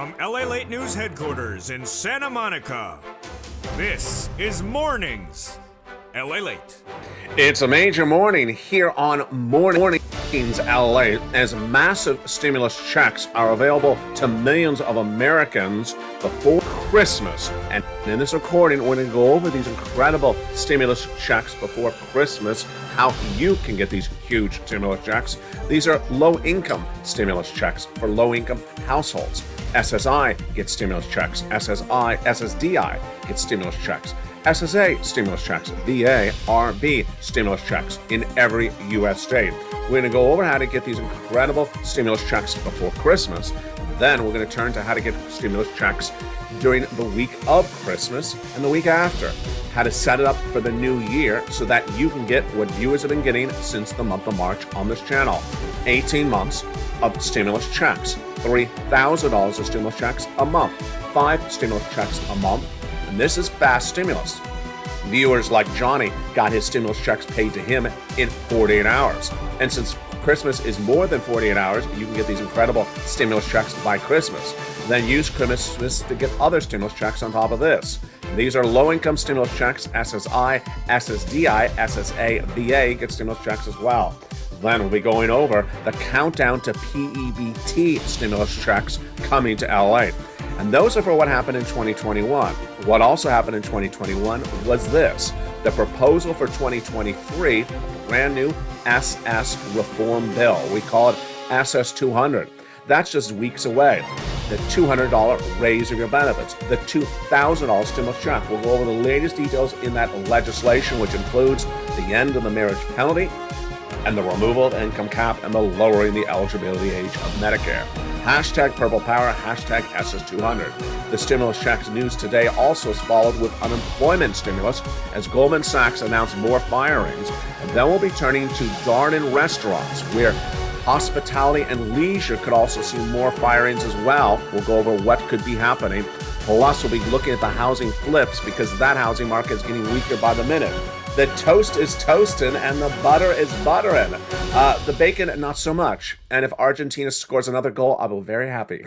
From LALATE News Headquarters in Santa Monica, this is Mornings LALATE. It's a major morning here on Mornings LA as massive stimulus checks are available to millions of Americans before Christmas. And in this recording, we're going to go over these incredible stimulus checks before Christmas, how you can get these huge stimulus checks. These are low-income stimulus checks for low-income households. SSI gets stimulus checks. SSDI gets stimulus checks. SSA stimulus checks, VA, RB stimulus checks in every U.S. state. We're going to go over how to get these incredible stimulus checks before Christmas. Then we're going to turn to how to get stimulus checks during the week of Christmas and the week after. How to set it up for the new year so that you can get what viewers have been getting since the month of March on this channel. 18 months of stimulus checks, $3,000 of stimulus checks a month, 5 stimulus checks a month. And this is fast stimulus. Viewers like Johnny got his stimulus checks paid to him in 48 hours. And since Christmas is more than 48 hours, you can get these incredible stimulus checks by Christmas. Then use Christmas to get other stimulus checks on top of this. These are low-income stimulus checks, SSI, SSDI, SSA, VA get stimulus checks as well. Then we'll be going over the countdown to PEBT stimulus checks coming to LA. And those are for what happened in 2021. What also happened in 2021 was this: the proposal for 2023, brand new SS reform bill. We call it SS 200. That's just weeks away. The $200 raise of your benefits, the $2,000 stimulus check. We'll go over the latest details in that legislation, which includes the end of the marriage penalty and the removal of the income cap and the lowering the eligibility age of Medicare. Hashtag Purple Power, hashtag SS200. The stimulus checks news today also is followed with unemployment stimulus as Goldman Sachs announced more firings. And then we'll be turning to garden restaurants, where hospitality and leisure could also see more firings as well. We'll go over what could be happening. Plus, we'll be looking at the housing flips because that housing market is getting weaker by the minute. The toast is toasting and the butter is buttering. The bacon, not so much. And if Argentina scores another goal, I'll be very happy.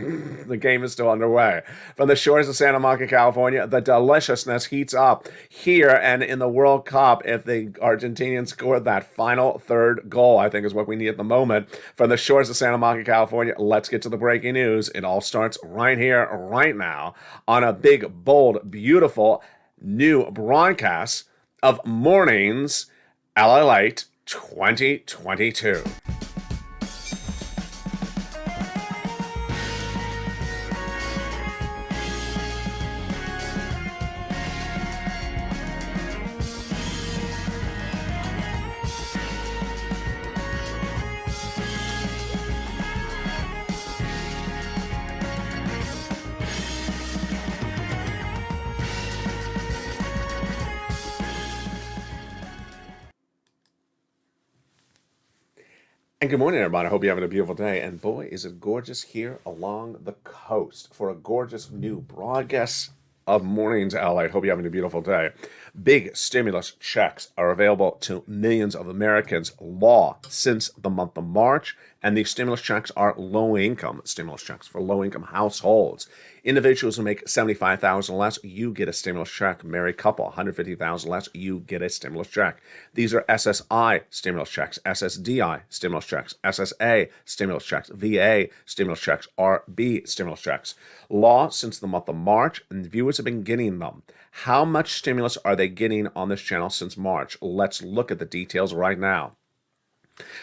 The game is still underway. From the shores of Santa Monica, California, the deliciousness heats up here. And in the World Cup, if the Argentinians score that final third goal, I think is what we need at the moment. From the shores of Santa Monica, California, let's get to the breaking news. It all starts right here, right now, on a big, bold, beautiful new broadcast of Mornings LALATE 2022. And good morning, everybody. I hope you're having a beautiful day. And boy, is it gorgeous here along the coast for a gorgeous new broadcast of Mornings LA. Hope you're having a beautiful day. Big stimulus checks are available to millions of Americans, law since the month of March. And these stimulus checks are low-income stimulus checks for low-income households. Individuals who make $75,000 less, you get a stimulus check. Married couple, $150,000 less, you get a stimulus check. These are SSI stimulus checks, SSDI stimulus checks, SSA stimulus checks, VA stimulus checks, RB stimulus checks. Law since the month of March, and viewers have been getting them. How much stimulus are they getting on this channel since March? Let's look at the details right now.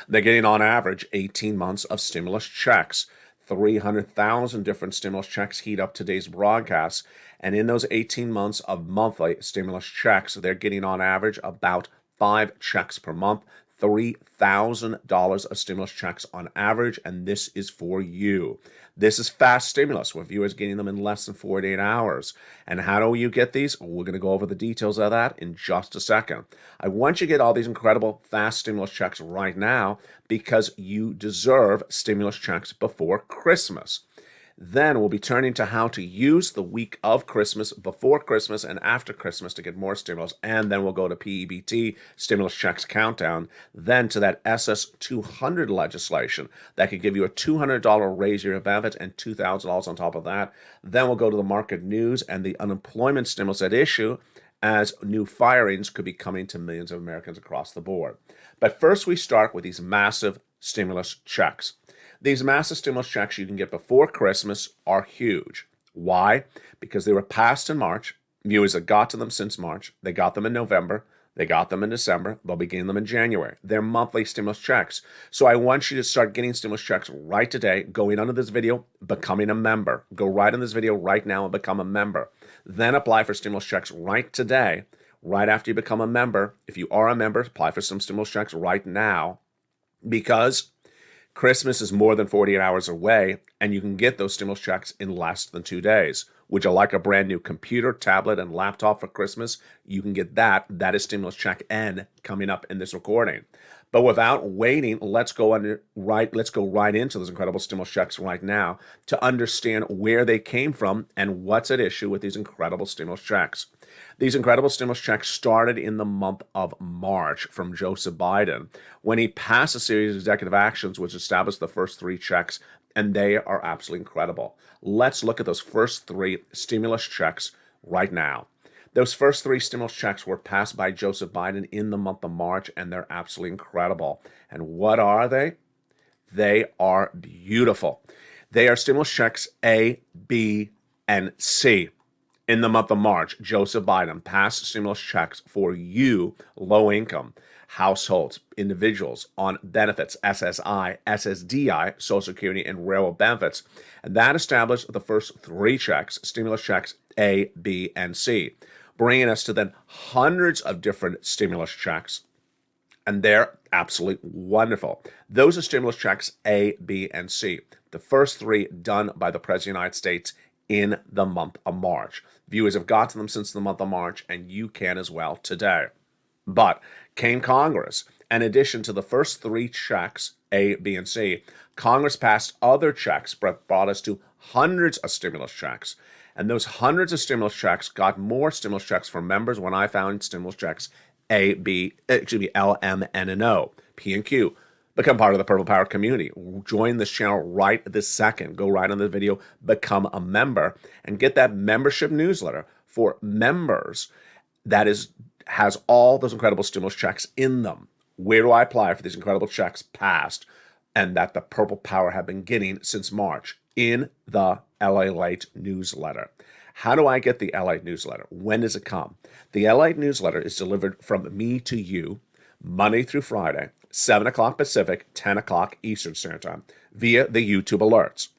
They're getting on average 18 months of stimulus checks. 300,000 different stimulus checks heat up today's broadcast. And in those 18 months of monthly stimulus checks, they're getting on average about 5 checks per month, $3,000 of stimulus checks on average, and this is for you. This is fast stimulus, with viewers getting them in less than 48 hours. And how do you get these? We're going to go over the details of that in just a second. I want you to get all these incredible fast stimulus checks right now because you deserve stimulus checks before Christmas. Then we'll be turning to how to use the week of Christmas, before Christmas, and after Christmas to get more stimulus. And then we'll go to PEBT, stimulus checks countdown, then to that SS200 legislation that could give you a $200 raise your benefit and $2,000 on top of that. Then we'll go to the market news and the unemployment stimulus at issue, as new firings could be coming to millions of Americans across the board. But first, we start with these massive stimulus checks. These massive stimulus checks you can get before Christmas are huge. Why? Because they were passed in March. Viewers have got to them since March. They got them in November. They got them in December. They'll be getting them in January. They're monthly stimulus checks. So I want you to start getting stimulus checks right today. Going under this video, becoming a member. Go right in this video right now and become a member. Then apply for stimulus checks right today. Right after you become a member. If you are a member, apply for some stimulus checks right now, because Christmas is more than 48 hours away, and you can get those stimulus checks in less than 2 days. Would you like a brand new computer, tablet, and laptop for Christmas? You can get that. That is stimulus check N coming up in this recording. But without waiting, let's go right into those incredible stimulus checks right now to understand where they came from and what's at issue with these incredible stimulus checks. These incredible stimulus checks started in the month of March from Joseph Biden, when he passed a series of executive actions which established the first 3 checks, and they are absolutely incredible. Let's look at those first 3 stimulus checks right now. Those first 3 stimulus checks were passed by Joseph Biden in the month of March, and they're absolutely incredible. And what are they? They are beautiful. They are stimulus checks A, B, and C. In the month of March, Joseph Biden passed stimulus checks for you, low-income households, individuals on benefits, SSI, SSDI, Social Security, and railroad benefits. And that established the first 3 checks, stimulus checks A, B, and C, bringing us to then hundreds of different stimulus checks. And they're absolutely wonderful. Those are stimulus checks A, B, and C. The first 3 done by the President of the United States in the month of March. Viewers have got to them since the month of March, and you can as well today. But came Congress. In addition to the first 3 checks, A, B, and C, Congress passed other checks, brought us to hundreds of stimulus checks. And those hundreds of stimulus checks got more stimulus checks for members when I found stimulus checks A, B, L, M, N, and O, P, and Q. Become part of the Purple Power community. Join this channel right this second. Go right on the video, become a member, and get that membership newsletter for members that has all those incredible stimulus checks in them. Where do I apply for these incredible checks passed and that the Purple Power have been getting since March? In the LALATE newsletter. How do I get the LALATE newsletter? When does it come? The LALATE newsletter is delivered from me to you Monday through Friday, 7 o'clock Pacific, 10 o'clock Eastern Standard Time, via the YouTube alerts.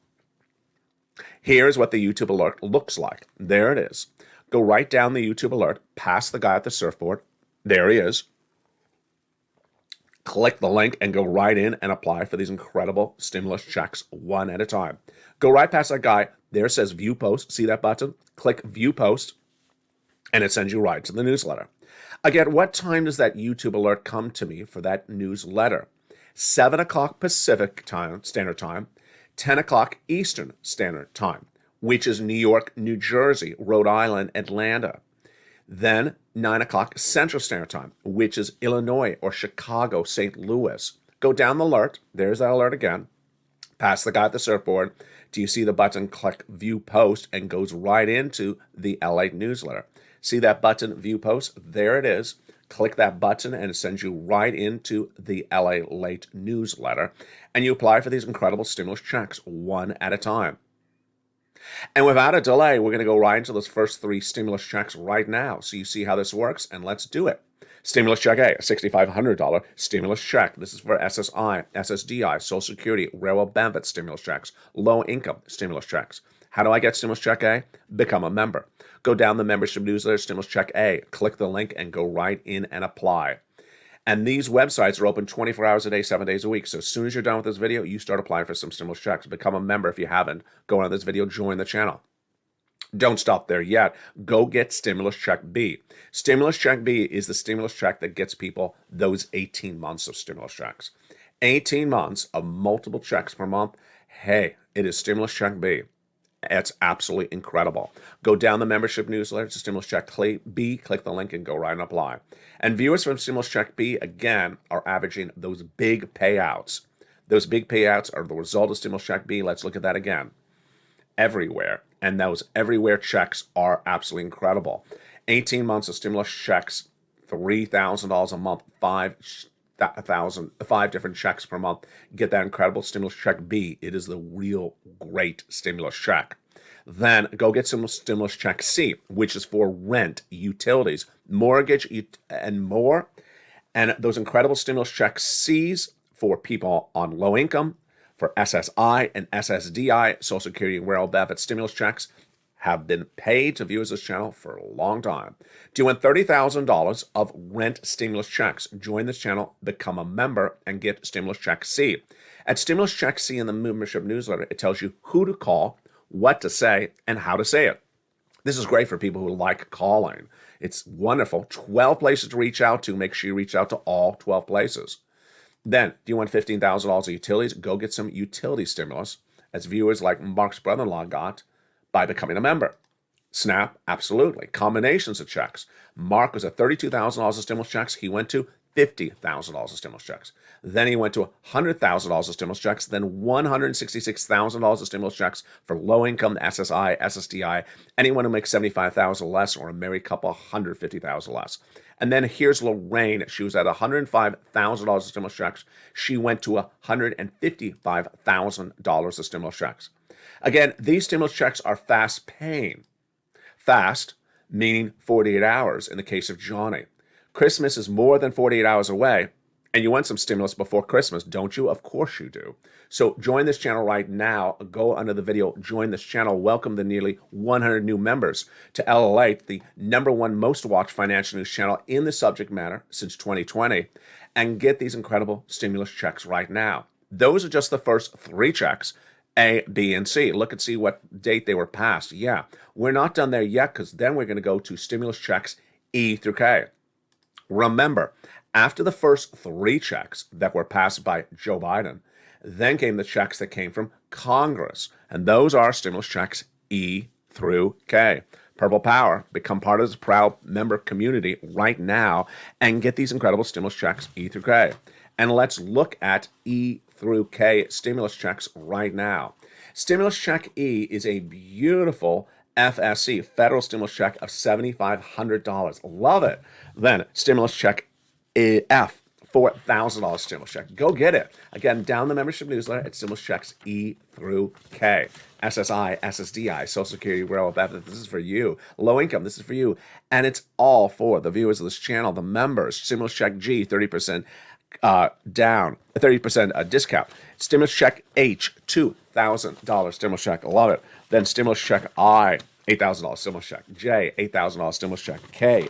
Here's what the YouTube alert looks like. There it is. Go right down the YouTube alert, past the guy at the surfboard. There he is. Click the link and go right in and apply for these incredible stimulus checks one at a time. Go right past that guy. There it says View Post. See that button? Click View Post, and it sends you right to the newsletter. Again, what time does that YouTube alert come to me for that newsletter? 7 o'clock Pacific time, Standard Time, 10 o'clock Eastern Standard Time, which is New York, New Jersey, Rhode Island, Atlanta. Then 9 o'clock Central Standard Time, which is Illinois or Chicago, St. Louis. Go down the alert. There's that alert again. Past the guy at the surfboard. Do you see the button? Click View Post and goes right into the LALATE newsletter. See that button, View Post? There it is. Click that button and it sends you right into the LALATE newsletter. And you apply for these incredible stimulus checks one at a time. And without a delay, we're going to go right into those first 3 stimulus checks right now. So you see how this works, and let's do it. Stimulus check A, a $6,500 stimulus check. This is for SSI, SSDI, Social Security, railroad benefit stimulus checks, low income stimulus checks. How do I get stimulus check A? Become a member. Go down the membership newsletter, stimulus check A, click the link and go right in and apply. And these websites are open 24 hours a day, 7 days a week. So as soon as you're done with this video, you start applying for some stimulus checks. Become a member if you haven't. Go on this video, join the channel. Don't stop there yet. Go get stimulus check B. Stimulus check B is the stimulus check that gets people those 18 months of stimulus checks. 18 months of multiple checks per month. Hey, it is stimulus check B. It's absolutely incredible. Go down the membership newsletter to Stimulus Check B, click the link and go right and apply. And viewers from Stimulus Check B, again, are averaging those big payouts. Those big payouts are the result of Stimulus Check B. Let's look at that again. Everywhere. And those everywhere checks are absolutely incredible. 18 months of stimulus checks, $3,000 a month, five different checks per month. Get that incredible Stimulus Check B. It is the real great stimulus check. Then go get some Stimulus Check C, which is for rent, utilities, mortgage, and more. And those incredible Stimulus Check C's for people on low income, for SSI and SSDI, Social Security and Rural Benefit stimulus checks, have been paid to viewers of this channel for a long time. Do you want $30,000 of rent stimulus checks? Join this channel, become a member, and get Stimulus Check C. At Stimulus Check C in the membership newsletter, it tells you who to call, what to say, and how to say it. This is great for people who like calling. It's wonderful. 12 places to reach out to. Make sure you reach out to all 12 places. Then, do you want $15,000 of utilities? Go get some utility stimulus, as viewers like Mark's brother-in-law got by becoming a member. SNAP, absolutely. Combinations of checks. Mark was at $32,000 of stimulus checks. He went to $50,000 of stimulus checks. Then he went to $100,000 of stimulus checks, then $166,000 of stimulus checks for low-income SSI, SSDI, anyone who makes $75,000 less, or a married couple, $150,000 less. And then here's Lorraine. She was at $105,000 of stimulus checks. She went to $155,000 of stimulus checks. Again, these stimulus checks are fast paying. Fast, meaning 48 hours in the case of Johnny. Christmas is more than 48 hours away, and you want some stimulus before Christmas, don't you? Of course you do. So join this channel right now. Go under the video, join this channel. Welcome the nearly 100 new members to LALATE, the #1 most watched financial news channel in the subject matter since 2020, and get these incredible stimulus checks right now. Those are just the first 3 checks, A, B, and C. Look and see what date they were passed. Yeah, we're not done there yet, because then we're going to go to stimulus checks E through K. Remember, after the first 3 checks that were passed by Joe Biden, then came the checks that came from Congress. And those are stimulus checks E through K. Purple Power, become part of this proud member community right now and get these incredible stimulus checks E through K. And let's look at E through K stimulus checks right now. Stimulus check E is a beautiful FSC, federal stimulus check of $7,500. Love it. Then stimulus check F, $4,000 stimulus check. Go get it. Again, down the membership newsletter at stimulus checks E through K. SSI, SSDI, Social Security, Rural Benefit. This is for you. Low income, this is for you. And it's all for the viewers of this channel, the members. Stimulus check G, 30% down, 30% discount. Stimulus check H, $2,000 stimulus check. Love it. Then stimulus check I, $8,000 stimulus check. J, $8,000 stimulus check. K,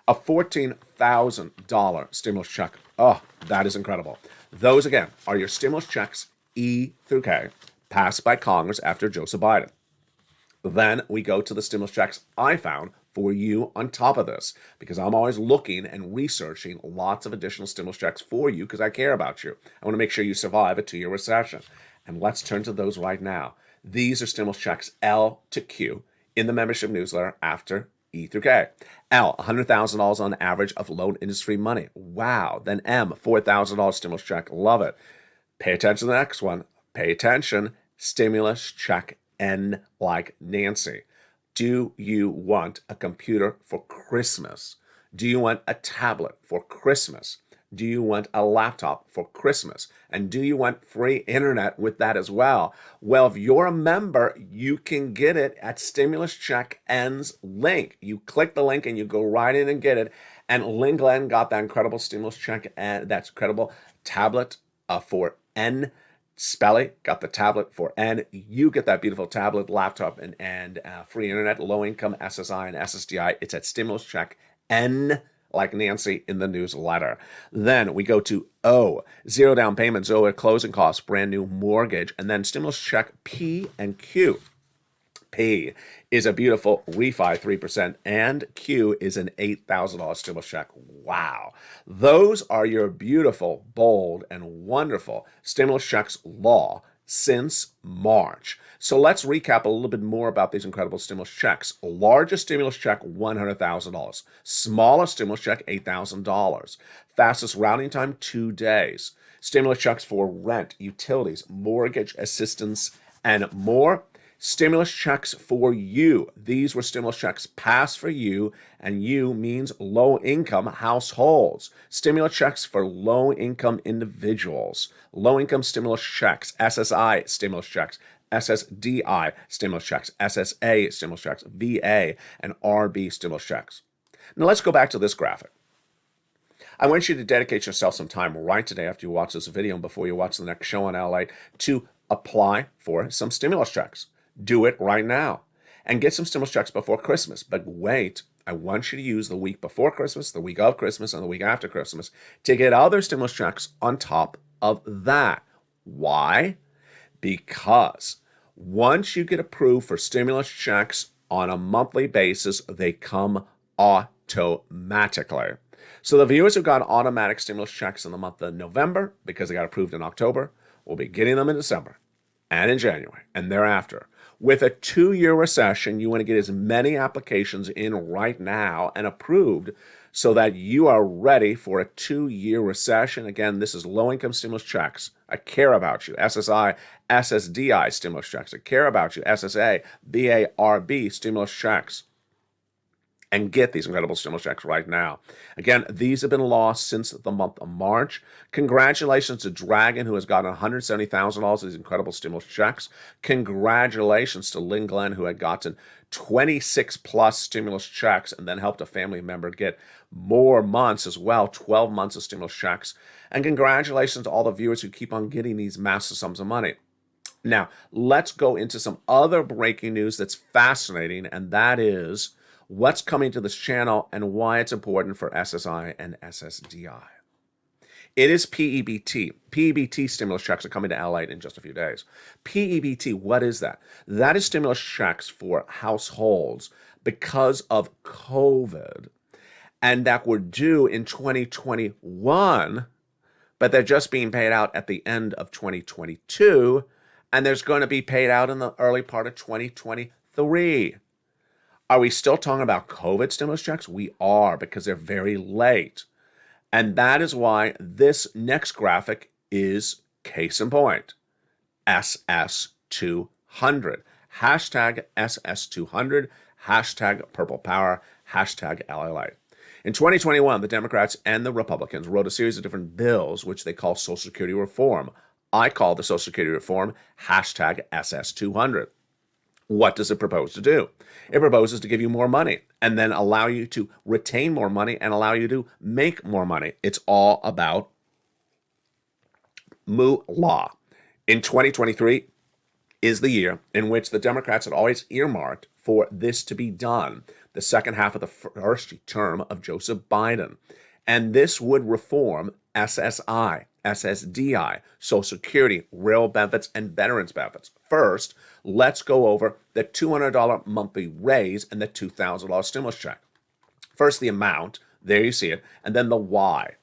a $14,000 stimulus check. Oh, that is incredible. Those, again, are your stimulus checks E through K, passed by Congress after Joseph Biden. Then we go to the stimulus checks I found for you on top of this, because I'm always looking and researching lots of additional stimulus checks for you because I care about you. I want to make sure you survive a 2-year recession. And let's turn to those right now. These are stimulus checks L to Q in the membership newsletter after E through K. L, $100,000 on average of loan industry money. Wow. Then M, $4,000 stimulus check. Love it. Pay attention to the next one. Pay attention. Stimulus check N like Nancy. Do you want a computer for Christmas? Do you want a tablet for Christmas? Do you want a laptop for Christmas? And do you want free internet with that as well? Well, if you're a member, you can get it at Stimulus Check N's link. You click the link and you go right in and get it. And Lynn Glenn got that incredible stimulus check, and that's incredible tablet for N. Spelly got the tablet for N. You get that beautiful tablet, laptop, and free internet, low income SSI and SSDI. It's at Stimulus Check N like Nancy in the newsletter. Then we go to O, 0 down payment, 0 closing costs, brand new mortgage, and then stimulus check P and Q. P is a beautiful refi 3%, and Q is an $8,000 stimulus check. Wow. Those are your beautiful, bold, and wonderful stimulus checks law since March. So let's recap a little bit more about these incredible stimulus checks. Largest stimulus check, $100,000. Smallest stimulus check, $8,000. Fastest routing time, 2 days. Stimulus checks for rent, utilities, mortgage assistance, and more. Stimulus checks for you. These were stimulus checks passed for you, and you means low-income households. Stimulus checks for low-income individuals. Low-income stimulus checks, SSI stimulus checks, SSDI stimulus checks, SSA stimulus checks, VA, and RB stimulus checks. Now let's go back to this graphic. I want you to dedicate yourself some time right today after you watch this video and before you watch the next show on LALATE to apply for some stimulus checks. Do it right now and get some stimulus checks before Christmas. But wait, I want you to use the week before Christmas, the week of Christmas, and the week after Christmas to get other stimulus checks on top of that. Why? Because once you get approved for stimulus checks on a monthly basis, they come automatically. So the viewers who got automatic stimulus checks in the month of November, because they got approved in October, will be getting them in December and in January and thereafter. With a 2-year recession, you want to get as many applications in right now and approved so that you are ready for a 2-year recession. Again, this is low-income stimulus checks. I care about you. SSI, SSDI stimulus checks. I care about you. SSA, VA, RB stimulus checks. And get these incredible stimulus checks right now. Again, these have been lost since the month of March. Congratulations to Dragon, who has gotten $170,000 of these incredible stimulus checks. Congratulations to Lynn Glenn, who had gotten 26 plus stimulus checks and then helped a family member get more months as well, 12 months of stimulus checks. And congratulations to all the viewers who keep on getting these massive sums of money. Now, let's go into some other breaking news that's fascinating, and that is what's coming to this channel and why it's important for SSI and SSDI. It is PEBT. PEBT stimulus checks are coming to LALATE in just a few days. PEBT, what is that? That is stimulus checks for households because of COVID and that were due in 2021, but they're just being paid out at the end of 2022, and there's going to be paid out in the early part of 2023. Are we still talking about COVID stimulus checks? We are, because they're very late. And that is why this next graphic is case in point. SS200. Hashtag SS200. Hashtag Purple Power. Hashtag LALATE. In 2021, the Democrats and the Republicans wrote a series of different bills, which they call Social Security reform. I call the Social Security reform hashtag SS200. What does it propose to do? It proposes to give you more money and then allow you to retain more money and allow you to make more money. It's all about moolah. In 2023 is the year in which the Democrats had always earmarked for this to be done, the second half of the first term of Joseph Biden. And this would reform SSI, SSDI, Social Security, rail benefits, and veterans benefits. First, let's go over the $200 monthly raise and the $2,000 stimulus check. First, the amount, there you see it, and then the why.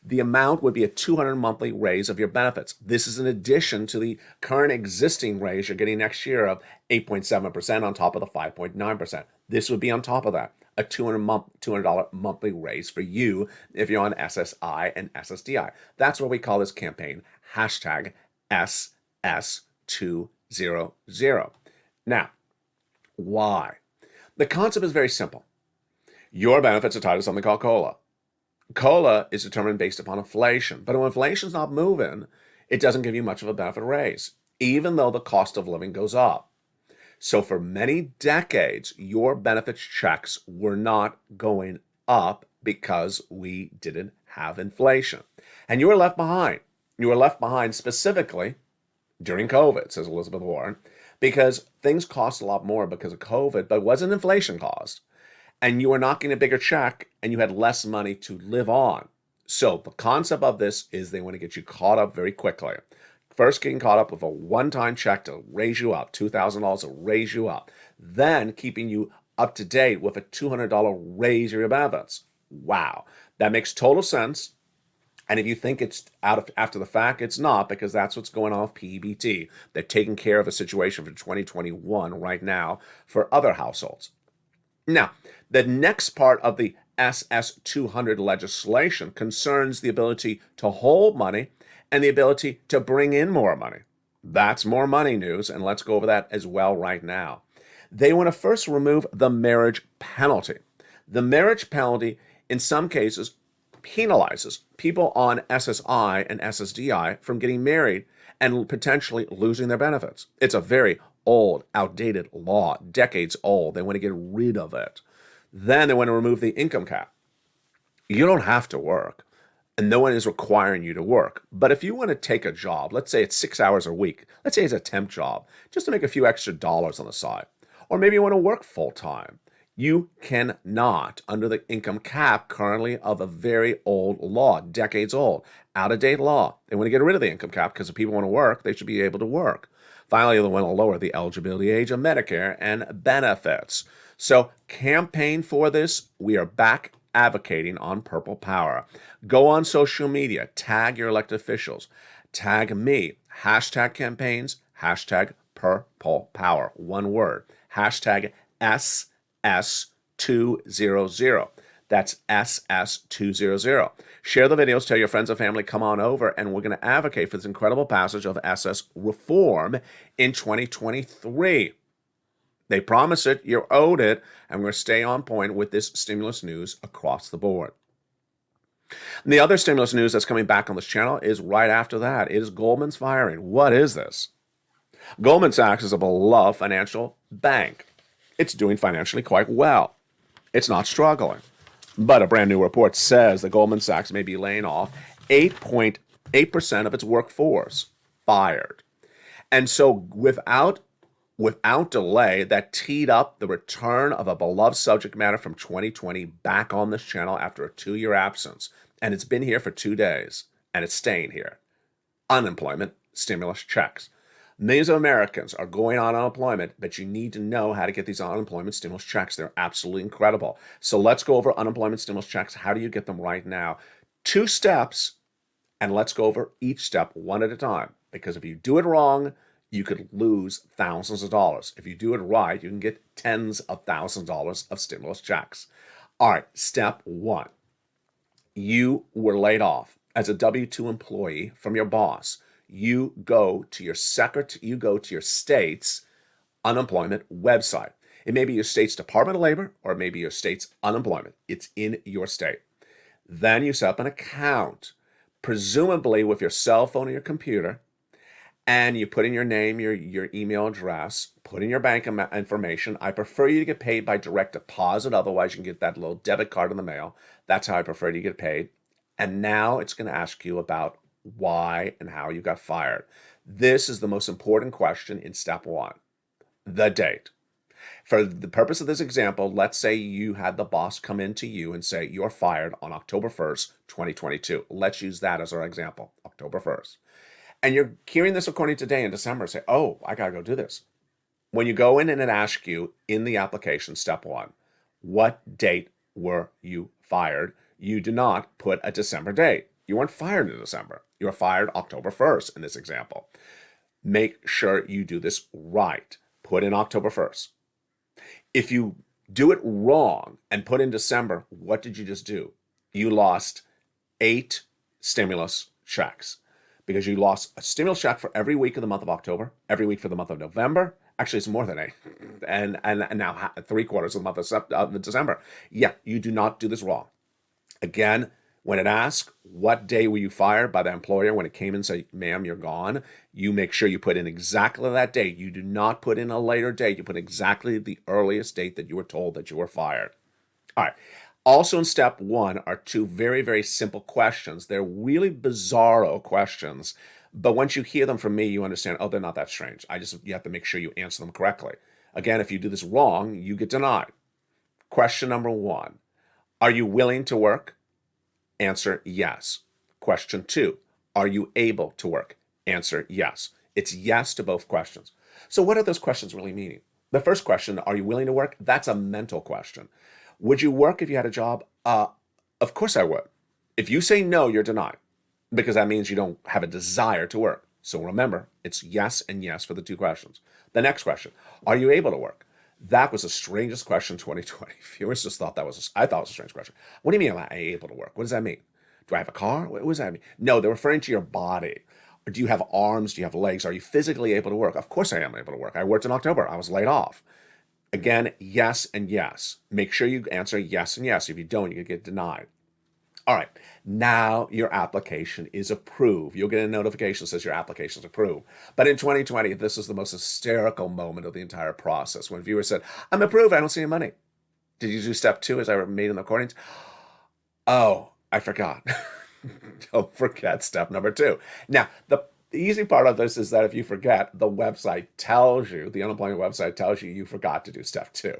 The amount would be a $200 monthly raise of your benefits. This is in addition to the current existing raise you're getting next year of 8.7% on top of the 5.9%. This would be on top of that. A $200 monthly raise for you if you're on SSI and SSDI. That's what we call this campaign, hashtag SS200. Now, why? The concept is very simple. Your benefits are tied to something called COLA. COLA is determined based upon inflation, but when inflation's not moving, it doesn't give you much of a benefit raise, even though the cost of living goes up. So for many decades, your benefits checks were not going up because we didn't have inflation. And you were left behind. You were left behind specifically during COVID, says Elizabeth Warren, because things cost a lot more because of COVID, but it wasn't inflation caused. And you were not getting a bigger check and you had less money to live on. So the concept of this is they want to get you caught up very quickly. First, getting caught up with a one-time check to raise you up, $2,000 to raise you up. Then keeping you up to date with a $200 raise of your benefits. Wow, that makes total sense. And if you think it's after the fact, it's not, because that's what's going on with PEBT. They're taking care of a situation for 2021 right now for other households. Now, the next part of the SS 200 legislation concerns the ability to hold money and the ability to bring in more money. That's more money news, and let's go over that as well right now. They want to first remove the marriage penalty. The marriage penalty, in some cases, penalizes people on SSI and SSDI from getting married and potentially losing their benefits. It's a very old, outdated law, decades old. They want to get rid of it. Then they want to remove the income cap. You don't have to work, and no one is requiring you to work. But if you want to take a job, let's say it's 6 hours a week, let's say it's a temp job, just to make a few extra dollars on the side, or maybe you want to work full time, you cannot, under the income cap currently of a very old law, decades old, out-of-date law. They want to get rid of the income cap because if people want to work, they should be able to work. Finally, they want to lower the eligibility age of Medicare and benefits. So campaign for this. We are back advocating on Purple Power. Go on social media, tag your elected officials, tag me, hashtag campaigns, hashtag Purple Power, one word, hashtag SS200. That's SS200. Share the videos, tell your friends and family, come on over, and we're going to advocate for this incredible passage of SS reform in 2023. They promise it, you're owed it, and we're going to stay on point with this stimulus news across the board. And the other stimulus news that's coming back on this channel is right after that. It is Goldman's firing. What is this? Goldman Sachs is a beloved financial bank. It's doing financially quite well. It's not struggling. But a brand new report says that Goldman Sachs may be laying off 8.8% of its workforce, fired. And so without delay, that teed up the return of a beloved subject matter from 2020 back on this channel after a 2-year absence. And it's been here for 2 days, and it's staying here. Unemployment stimulus checks. Millions of Americans are going on unemployment, but you need to know how to get these unemployment stimulus checks. They're absolutely incredible. So let's go over unemployment stimulus checks. How do you get them right now? 2 steps, and let's go over each step one at a time. Because if you do it wrong, you could lose thousands of dollars. If you do it right, you can get tens of thousands of dollars of stimulus checks. All right, step 1. You were laid off as a W-2 employee from your boss. You go to your state's unemployment website. It may be your state's Department of Labor, or it may be your state's unemployment. It's in your state. Then you set up an account, presumably with your cell phone or your computer, and you put in your name, your email address, put in your bank information. I prefer you to get paid by direct deposit. Otherwise, you can get that little debit card in the mail. That's how I prefer to get paid. And now it's going to ask you about why and how you got fired. This is the most important question in step 1, the date. For the purpose of this example, let's say you had the boss come in to you and say, you're fired on October 1st, 2022. Let's use that as our example, October 1st. And you're hearing this according to today in December, say, oh, I got to go do this. When you go in and it asks you in the application, step 1, what date were you fired? You do not put a December date. You weren't fired in December. You were fired October 1st in this example. Make sure you do this right. Put in October 1st. If you do it wrong and put in December, what did you just do? You lost 8 stimulus checks, because you lost a stimulus check for every week of the month of October, every week for the month of November. Actually, it's more than 8. And now 3/4 of the month of December. Yeah, you do not do this wrong. Again, when it asks, what day were you fired by the employer, when it came and said, ma'am, you're gone, you make sure you put in exactly that date. You do not put in a later date. You put exactly the earliest date that you were told that you were fired. All right. Also in step 1 are 2 very, very simple questions. They're really bizarro questions, but once you hear them from me, you understand, oh, they're not that strange. You have to make sure you answer them correctly. Again, if you do this wrong, you get denied. Question number 1, are you willing to work? Answer yes. Question 2, are you able to work? Answer yes. It's yes to both questions. So what are those questions really meaning? The first question, are you willing to work? That's a mental question. Would you work if you had a job? Of course I would. If you say no, you're denied. because that means you don't have a desire to work. So remember, it's yes and yes for the two questions. The next question, are you able to work? That was the strangest question in 2020. Viewers just thought I thought it was a strange question. What do you mean, am I able to work? What does that mean? Do I have a car? What does that mean? No, they're referring to your body. Or do you have arms? Do you have legs? Are you physically able to work? Of course I am able to work. I worked in October. I was laid off. Again, yes and yes. Make sure you answer yes and yes. If you don't, you can get denied. All right, now your application is approved. You'll get a notification that says your application is approved. But in 2020, this was the most hysterical moment of the entire process when viewers said, I'm approved, I don't see any money. Did you do step 2 as I made in the recordings? Oh, I forgot. Don't forget step number 2. Now, the easy part of this is that if you forget, the website tells you, the unemployment website tells you forgot to do step 2.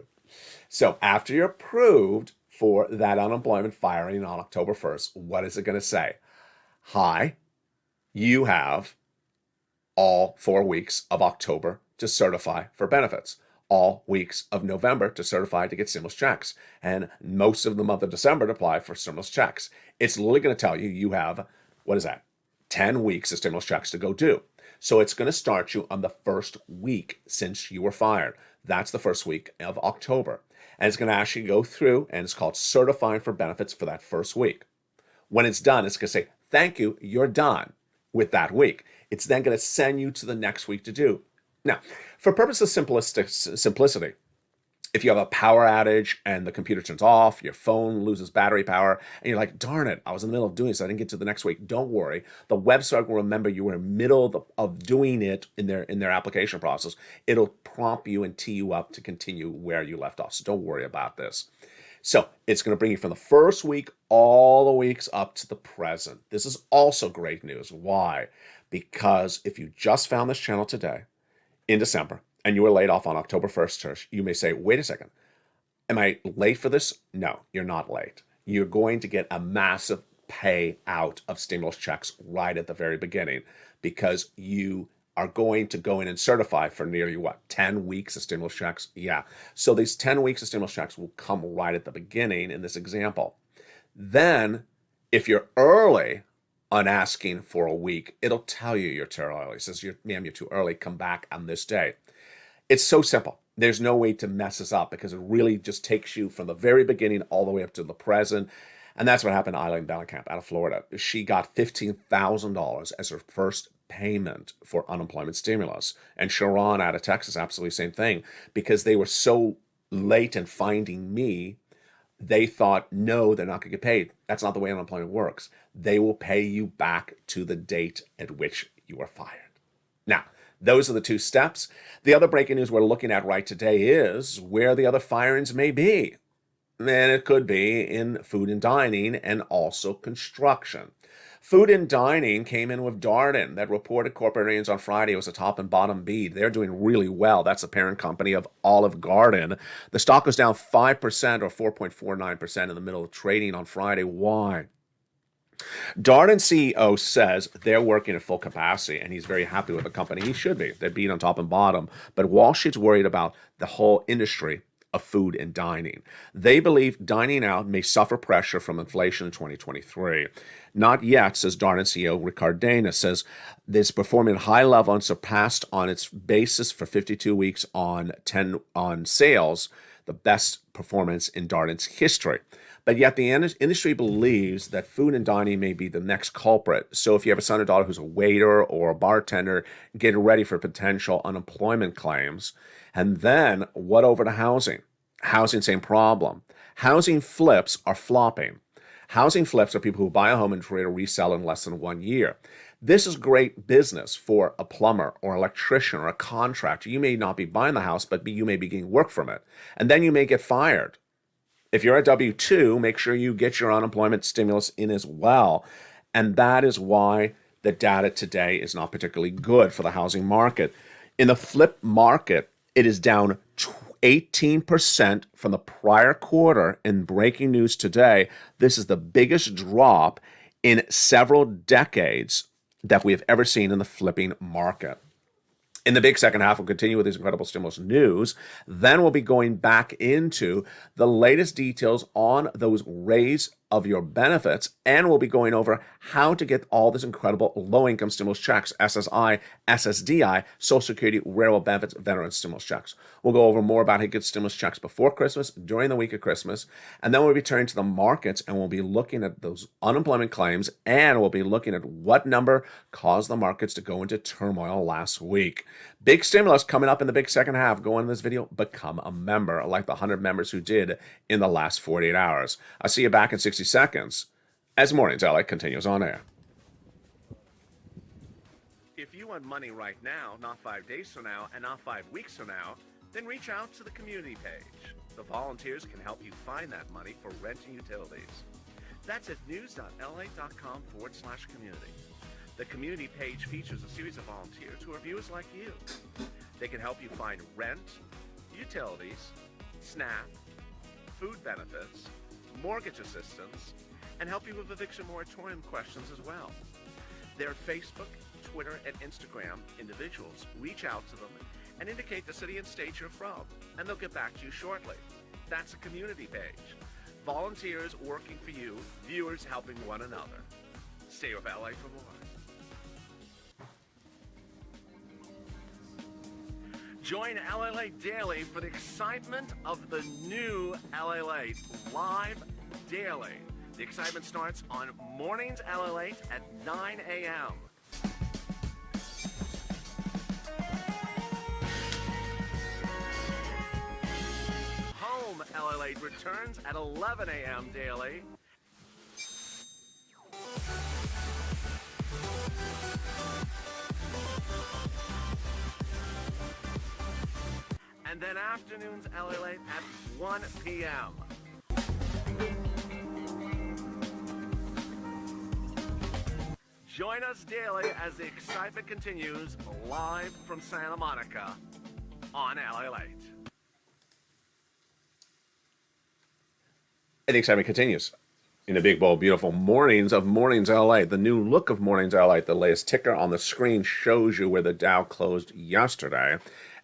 So after you're approved for that unemployment firing on October 1st, what is it going to say? Hi, you have all 4 weeks of October to certify for benefits, all weeks of November to certify to get stimulus checks, and most of the month of December to apply for stimulus checks. It's literally going to tell you have, 10 weeks of stimulus checks to go do. So it's going to start you on the first week since you were fired. That's the first week of October. And it's going to actually go through, and it's called certifying for benefits for that first week. When it's done, it's going to say, thank you, you're done with that week. It's then going to send you to the next week to do. Now, for purposes of simplicity, if you have a power outage and the computer turns off, your phone loses battery power, and you're like, darn it, I was in the middle of doing this, I didn't get to the next week. Don't worry. The website will remember you were in the middle of doing it in their application process. It'll prompt you and tee you up to continue where you left off. So don't worry about this. So it's going to bring you from the first week all the weeks up to the present. This is also great news. Why? Because if you just found this channel today in December, and you were laid off on October 1st, you may say, wait a second, am I late for this? No, you're not late. You're going to get a massive payout of stimulus checks right at the very beginning because you are going to go in and certify for nearly 10 weeks of stimulus checks? Yeah. So these 10 weeks of stimulus checks will come right at the beginning in this example. Then, if you're early on asking for a week, it'll tell you you're too early. It says, ma'am, you're too early. Come back on this day. It's so simple. There's no way to mess this up because it really just takes you from the very beginning all the way up to the present. And that's what happened to Eileen Bellenkamp out of Florida. She got $15,000 as her first payment for unemployment stimulus. And Sharon out of Texas, absolutely same thing, because they were so late in finding me. They thought, no, they're not going to get paid. That's not the way unemployment works. They will pay you back to the date at which you were fired. Now, those are the 2 steps. The other breaking news we're looking at right today is where the other firings may be. And it could be in food and dining and also construction. Food and dining came in with Darden that reported corporate earnings on Friday. It was a top and bottom beat. They're doing really well. That's the parent company of Olive Garden. The stock was down 5% or 4.49% in the middle of trading on Friday. Why? Darden CEO says they're working at full capacity, and he's very happy with the company. He should be. They beat on top and bottom. But Wall Street's worried about the whole industry of food and dining. They believe dining out may suffer pressure from inflation in 2023. Not yet, says Darden CEO Rick Cardenas, says this performing at high level and surpassed on its basis for 52 weeks on sales, the best performance in Darden's history. But yet the industry believes that food and dining may be the next culprit. So if you have a son or daughter who's a waiter or a bartender, get ready for potential unemployment claims. And then what over to housing? Housing, same problem. Housing flips are flopping. Housing flips are people who buy a home and try to resell in less than 1 year. This is great business for a plumber or electrician or a contractor. You may not be buying the house, but you may be getting work from it. And then you may get fired. If you're a W-2, make sure you get your unemployment stimulus in as well. And that is why the data today is not particularly good for the housing market. In the flip market, it is down 18% from the prior quarter. In breaking news today, this is the biggest drop in several decades that we have ever seen in the flipping market. In the big second half, we'll continue with these incredible stimulus news. Then we'll be going back into the latest details on those raise of your benefits, and we'll be going over how to get all this incredible low-income stimulus checks, SSI, SSDI, Social Security, Railroad Benefits, Veteran Stimulus checks. We'll go over more about how to get stimulus checks before Christmas, during the week of Christmas, and then we'll be turning to the markets, and we'll be looking at those unemployment claims, and we'll be looking at what number caused the markets to go into turmoil last week. Big stimulus coming up in the big second half. Go in this video, become a member, like the 100 members who did in the last 48 hours. I'll see you back in 60 seconds as Mornings LA continues on air. If you want money right now, not 5 days from now, and not 5 weeks from now, then reach out to the community page. The volunteers can help you find that money for rent and utilities. That's at news.la.com/community. The community page features a series of volunteers who are viewers like you. They can help you find rent, utilities, SNAP, food benefits, mortgage assistance, and help you with eviction moratorium questions as well. Their Facebook, Twitter, and Instagram individuals reach out to them and indicate the city and state you're from, and they'll get back to you shortly. That's a community page. Volunteers working for you, viewers helping one another. Stay with LA for more. Join LALATE Daily for the excitement of the new LALATE live daily. The excitement starts on Mornings LALATE at 9 a.m. Home LALATE returns at 11 a.m. daily. And then afternoons LALATE at 1 p.m. Join us daily as the excitement continues live from Santa Monica on LALATE. And the excitement continues in the big, bold, beautiful mornings of Mornings LA. The new look of Mornings LA, the latest ticker on the screen shows you where the Dow closed yesterday.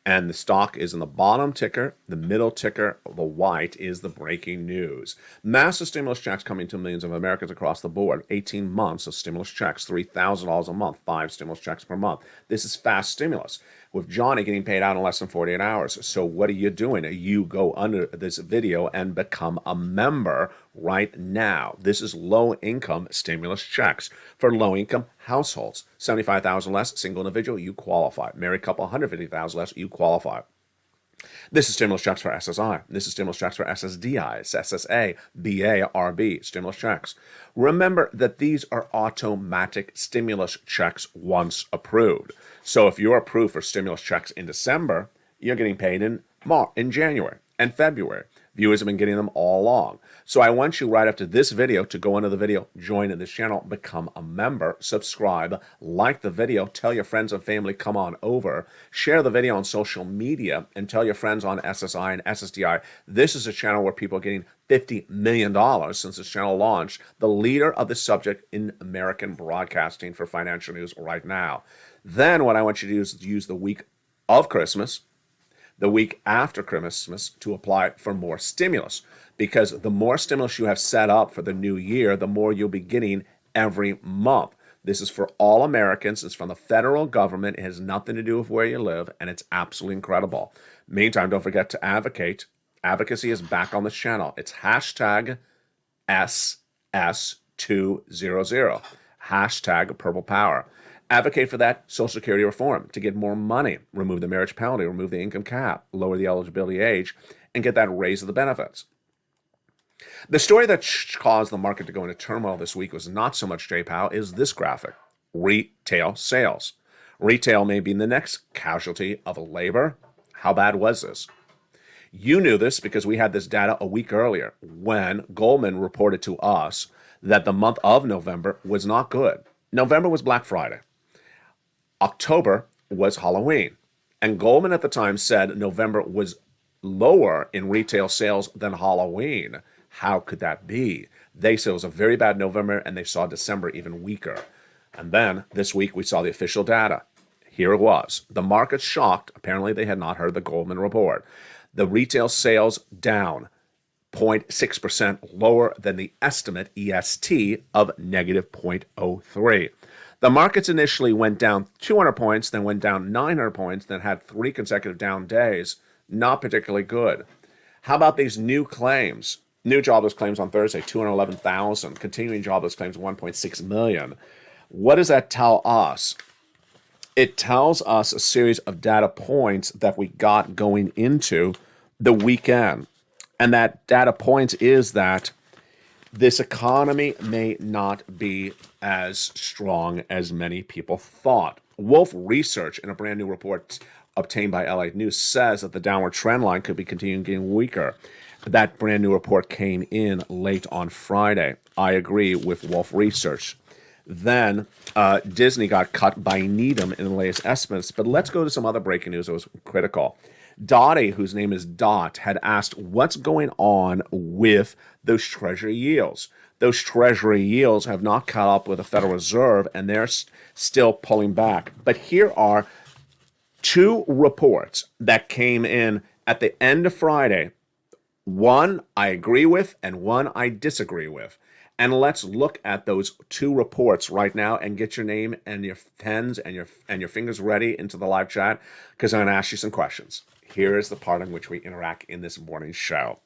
And the stock is in the bottom ticker, the middle ticker, the white is the breaking news. Massive stimulus checks coming to millions of Americans across the board. 18 months of stimulus checks, $3,000 a month, 5 stimulus checks per month. This is fast stimulus, with Johnny getting paid out in less than 48 hours. So what are you doing? You go under this video and become a member right now. This is low-income stimulus checks for low-income households. 75,000 less, single individual, you qualify. Married couple, 150,000 less, you qualify. This is stimulus checks for SSI. This is stimulus checks for SSDI, SSA, BA, RB, stimulus checks. Remember that these are automatic stimulus checks once approved. So if you're approved for stimulus checks in December, you're getting paid in January and February. Viewers have been getting them all along. So I want you right after this video to go into the video, join this channel, become a member, subscribe, like the video, tell your friends and family, come on over, share the video on social media, and tell your friends on SSI and SSDI. This is a channel where people are getting $50 million since this channel launched, the leader of the subject in American broadcasting for financial news right now. Then what I want you to do is use the week of Christmas, the week after Christmas to apply for more stimulus, because the more stimulus you have set up for the new year, the more you'll be getting every month. This is for all Americans. It's from the federal government. It has nothing to do with where you live, and it's absolutely incredible. Meantime, don't forget to advocate. Advocacy is back on this channel. It's hashtag SS200, hashtag Purple Power. Advocate for that Social Security reform to get more money, remove the marriage penalty, remove the income cap, lower the eligibility age, and get that raise of the benefits. The story that caused the market to go into turmoil this week was not so much J-Pow, is this graphic, retail sales. Retail may be the next casualty of labor. How bad was this? You knew this because we had this data a week earlier when Goldman reported to us that the month of November was not good. November was Black Friday. October was Halloween. And Goldman at the time said November was lower in retail sales than Halloween. How could that be? They said it was a very bad November, and they saw December even weaker. And then this week we saw the official data. Here it was. The market's shocked. Apparently they had not heard the Goldman report. The retail sales down 0.6% lower than the estimate EST of negative 0.03. The markets initially went down 200 points, then went down 900 points, then had 3 consecutive down days. Not particularly good. How about these new claims? New jobless claims on Thursday, 211,000. Continuing jobless claims, 1.6 million. What does that tell us? It tells us a series of data points that we got going into the weekend. And that data point is that this economy may not be as strong as many people thought. Wolf Research, in a brand new report obtained by LALATE News, says that the downward trend line could be continuing getting weaker. That brand new report came in late on Friday. I agree with Wolf Research. Then Disney got cut by Needham in the latest estimates. But let's go to some other breaking news that was critical. Dottie, whose name is Dot, had asked what's going on with those Treasury yields. Those Treasury yields have not caught up with the Federal Reserve, and they're still pulling back. But here are 2 reports that came in at the end of Friday. One I agree with and one I disagree with. And let's look at those 2 reports right now and get your name and your pens and your fingers ready into the live chat, because I'm going to ask you some questions. Here is the part in which we interact in this morning's show.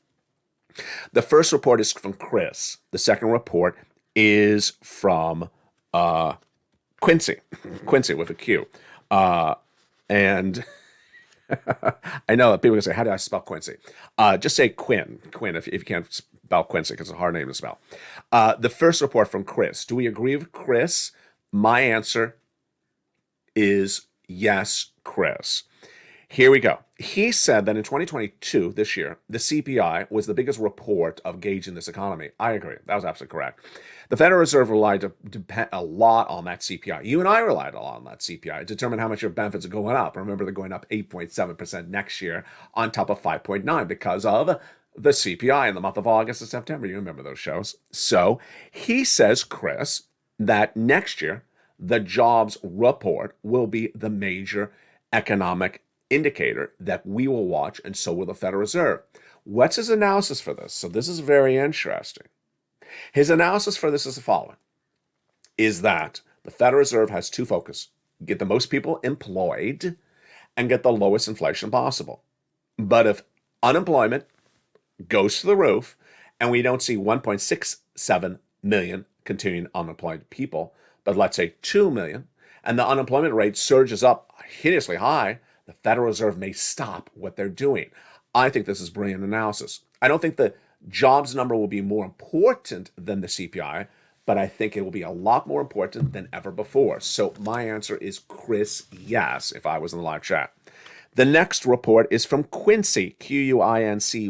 The first report is from Chris. The second report is from Quincy. Quincy with a Q. And I know that people can say, how do I spell Quincy? Just say Quinn if you can't spell Quincy, because it's a hard name to spell. The first report from Chris. Do we agree with Chris? My answer is yes, Chris. Here we go. He said that in 2022, this year, the CPI was the biggest report of gauging this economy. I agree. That was absolutely correct. The Federal Reserve relied a lot on that CPI. You and I relied a lot on that CPI to determine how much your benefits are going up. Remember, they're going up 8.7% next year on top of 5.9% because of the CPI in the month of August and September. You remember those shows. So he says, Chris, that next year, the jobs report will be the major economic indicator that we will watch, and so will the Federal Reserve. What's his analysis for this? So this is very interesting. His analysis for this is the following, is that the Federal Reserve has 2 focus: get the most people employed and get the lowest inflation possible. But if unemployment goes to the roof and we don't see 1.67 million continuing unemployed people, but let's say 2 million, and the unemployment rate surges up hideously high, the Federal Reserve may stop what they're doing. I think this is brilliant analysis. I don't think the jobs number will be more important than the CPI, but I think it will be a lot more important than ever before. So my answer is Chris, yes, if I was in the live chat. The next report is from Quincy, Quincy.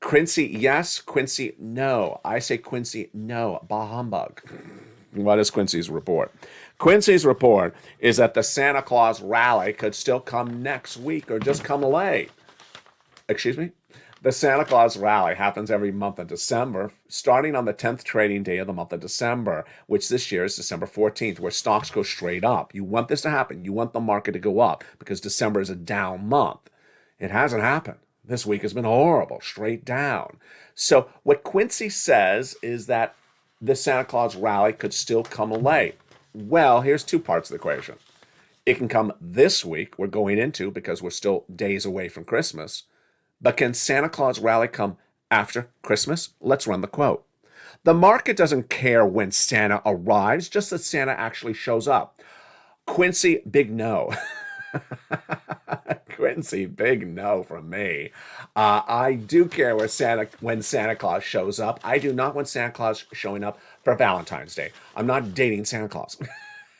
Quincy, yes. Quincy, no. I say Quincy, no. Bah humbug. What is Quincy's report? Quincy's report is that the Santa Claus rally could still come next week or just come late. Excuse me? The Santa Claus rally happens every month of December, starting on the 10th trading day of the month of December, which this year is December 14th, where stocks go straight up. You want this to happen. You want the market to go up because December is a down month. It hasn't happened. This week has been horrible, straight down. So what Quincy says is that the Santa Claus rally could still come late. Well, here's 2 parts of the equation. It can come this week, we're going into, because we're still days away from Christmas. But can Santa Claus rally come after Christmas? Let's run the quote. The market doesn't care when Santa arrives, just that Santa actually shows up. Quincy, big no. Quincy, big no from me. I do care when Santa Claus shows up. I do not want Santa Claus showing up for Valentine's Day. I'm not dating Santa Claus.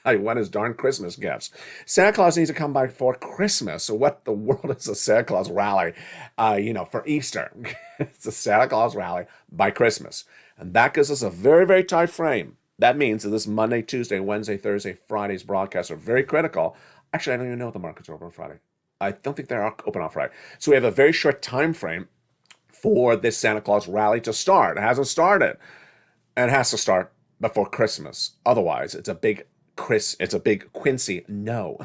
I want his darn Christmas gifts. Santa Claus needs to come by for Christmas. So what the world is a Santa Claus rally, for Easter? It's a Santa Claus rally by Christmas. And that gives us a very, very tight frame. That means that this Monday, Tuesday, Wednesday, Thursday, Friday's broadcasts are very critical. Actually, I don't even know if the markets are open on Friday. I don't think they're open on Friday. So we have a very short time frame for this Santa Claus rally to start. It hasn't started. And it has to start before Christmas. Otherwise, it's a big Quincy no.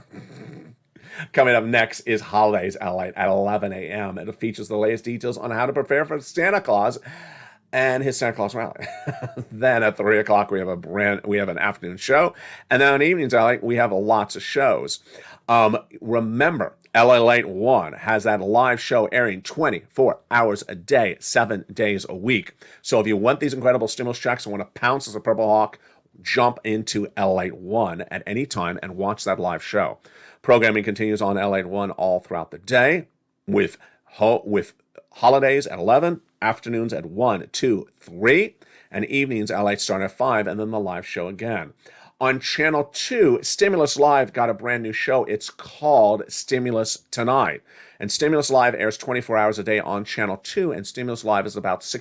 Coming up next is Holidays LA at 11 a.m. It features the latest details on how to prepare for Santa Claus and his Santa Claus rally. Then at 3 o'clock, we have an afternoon show. And then on evenings, we have lots of shows. Remember, LALATE 1 has that live show airing 24 hours a day, 7 days a week. So if you want these incredible stimulus checks and want to pounce as a Purple Hawk, jump into LALATE 1 at any time and watch that live show. Programming continues on LALATE 1 all throughout the day with holidays at 11, afternoons at 1, 2, 3, and evenings LALATE start at 5, and then the live show again. On Channel 2, Stimulus Live got a brand new show. It's called Stimulus Tonight. And Stimulus Live airs 24 hours a day on Channel 2, and Stimulus Live is about 4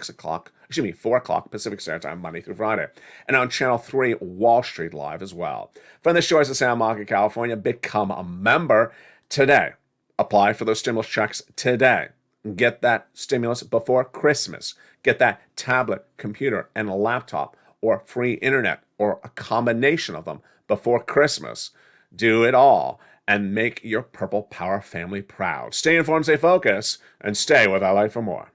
o'clock Pacific Standard Time, Monday through Friday. And on Channel 3, Wall Street Live as well. From the shores of Santa Monica, California, become a member today. Apply for those stimulus checks today. Get that stimulus before Christmas. Get that tablet, computer, and a laptop, or free internet, or a combination of them before Christmas. Do it all and make your Purple Power family proud. Stay informed, stay focused, and stay with LA for more.